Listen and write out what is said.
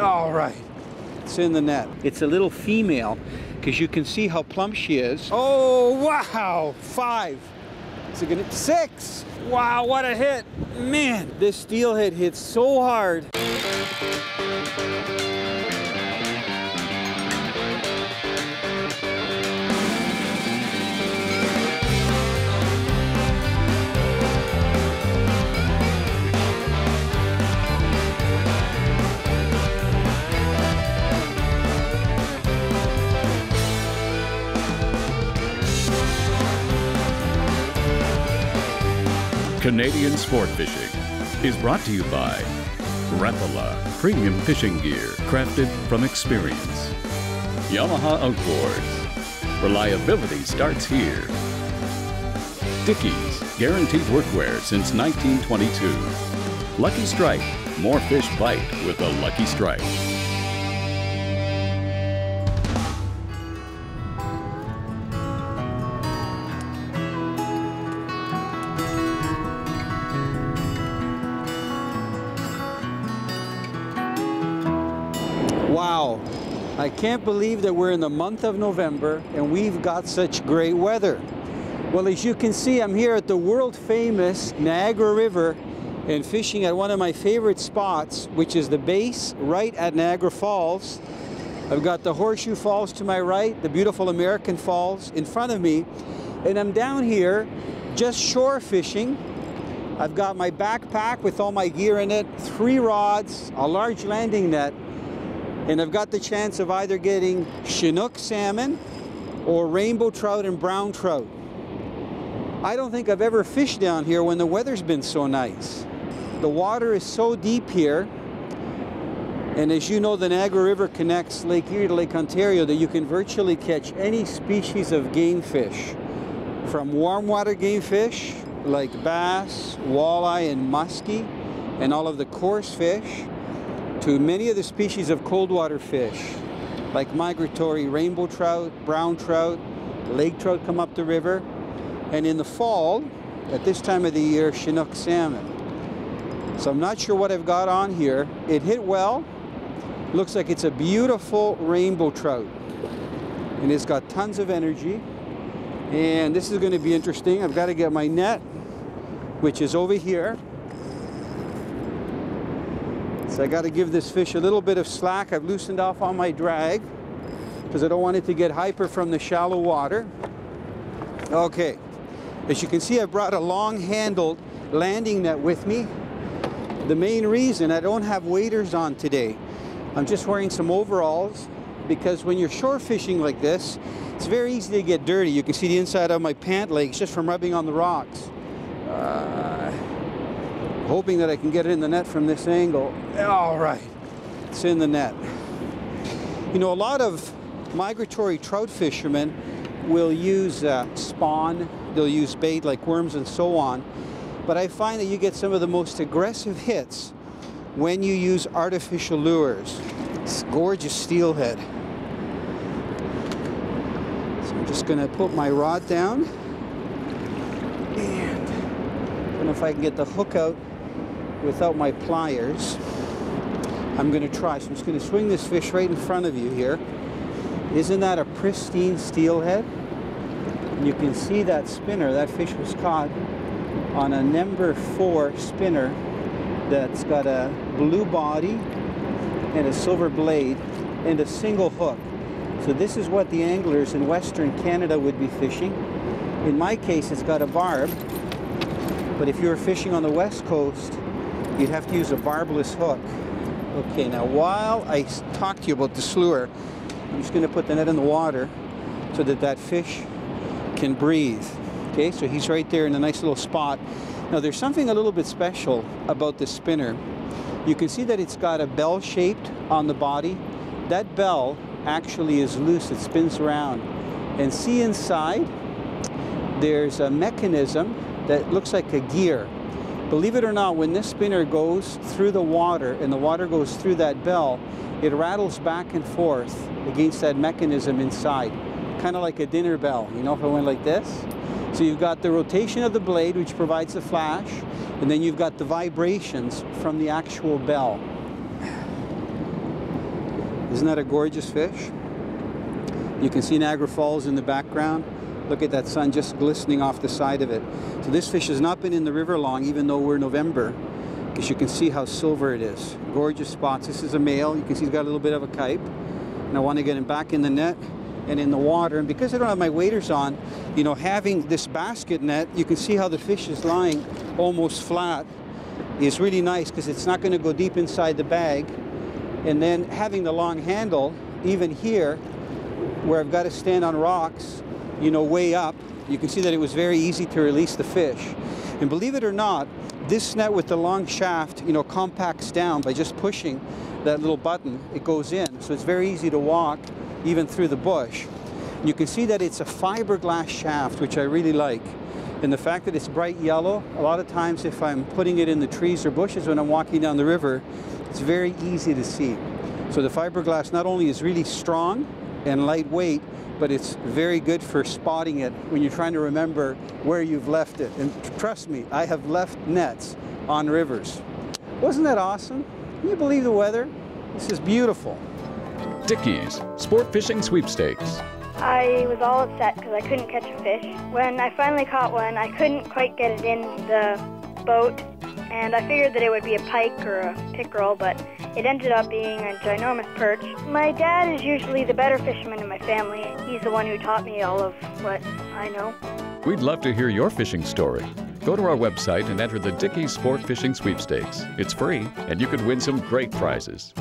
All right, it's in the net. It's a little female because you can see how plump she is. Oh, wow, 5. Is it gonna, 6? Wow, what a hit. Man, this steelhead hits so hard. Canadian Sport Fishing is brought to you by Rapala Premium Fishing Gear, crafted from experience. Yamaha Outboards. Reliability starts here. Dickies, guaranteed workwear since 1922. Lucky Strike, more fish bite with a Lucky Strike. Wow, I can't believe that we're in the month of November and we've got such great weather. Well, as you can see, I'm here at the world famous Niagara River and fishing at one of my favorite spots, which is the base right at Niagara Falls. I've got the Horseshoe Falls to my right, the beautiful American Falls in front of me, and I'm down here just shore fishing. I've got my backpack with all my gear in it, 3 rods, a large landing net, and I've got the chance of either getting Chinook salmon or rainbow trout and brown trout. I don't think I've ever fished down here when the weather's been so nice. The water is so deep here, and as you know, the Niagara River connects Lake Erie to Lake Ontario, that you can virtually catch any species of game fish, from warm water game fish like bass, walleye, and muskie, and all of the coarse fish, to many of the species of cold water fish, like migratory rainbow trout, brown trout, lake trout come up the river, and in the fall, at this time of the year, Chinook salmon. So I'm not sure what I've got on here. It hit well. Looks like it's a beautiful rainbow trout, and it's got tons of energy. And this is going to be interesting. I've got to get my net, which is over here. So I got to give this fish a little bit of slack. I've loosened off on my drag because I don't want it to get hyper from the shallow water. Okay, as you can see, I brought a long-handled landing net with me. The main reason I don't have waders on today, I'm just wearing some overalls, because when you're shore fishing like this, it's very easy to get dirty. You can see the inside of my pant legs just from rubbing on the rocks. Hoping that I can get it in the net from this angle. All right, it's in the net. You know, a lot of migratory trout fishermen will use spawn, they'll use bait like worms and so on, but I find that you get some of the most aggressive hits when you use artificial lures. It's gorgeous steelhead. So I'm just gonna put my rod down, and I don't know if I can get the hook out without my pliers. I'm going to try. So I'm just going to swing this fish right in front of you here. Isn't that a pristine steelhead? And you can see that spinner. That fish was caught on a number 4 spinner that's got a blue body and a silver blade and a single hook. So this is what the anglers in Western Canada would be fishing. In my case, it's got a barb, but if you were fishing on the West Coast, you'd have to use a barbless hook. Okay, now while I talk to you about this lure, I'm just going to put the net in the water so that that fish can breathe. Okay, so he's right there in a nice little spot. Now there's something a little bit special about this spinner. You can see that it's got a bell shaped on the body. That bell actually is loose, it spins around. And see inside, there's a mechanism that looks like a gear. Believe it or not, when this spinner goes through the water and the water goes through that bell, it rattles back and forth against that mechanism inside, kind of like a dinner bell, you know, if I went like this. So you've got the rotation of the blade, which provides the flash, and then you've got the vibrations from the actual bell. Isn't that a gorgeous fish? You can see Niagara Falls in the background. Look at that sun just glistening off the side of it. So this fish has not been in the river long, even though we're November, because you can see how silver it is. Gorgeous spots. This is a male. You can see he's got a little bit of a kype. And I want to get him back in the net and in the water. And because I don't have my waders on, you know, having this basket net, you can see how the fish is lying almost flat. Is really nice because it's not going to go deep inside the bag. And then having the long handle, even here, where I've got to stand on rocks, you know, way up, you can see that it was very easy to release the fish. And believe it or not, this net with the long shaft, you know, compacts down by just pushing that little button. It goes in, so it's very easy to walk even through the bush. And you can see that it's a fiberglass shaft, which I really like. And the fact that it's bright yellow, a lot of times if I'm putting it in the trees or bushes when I'm walking down the river, it's very easy to see. So the fiberglass not only is really strong and lightweight, but it's very good for spotting it when you're trying to remember where you've left it. And trust me, I have left nets on rivers. Wasn't that awesome? Can you believe the weather? This is beautiful. Dickey's Sport Fishing Sweepstakes. I was all upset because I couldn't catch a fish. When I finally caught one, I couldn't quite get it in the boat, and I figured that it would be a pike or a pickerel, but it ended up being a ginormous perch. My dad is usually the better fisherman in my family. He's the one who taught me all of what I know. We'd love to hear your fishing story. Go to our website and enter the Dickey's Sport Fishing Sweepstakes. It's free, and you could win some great prizes.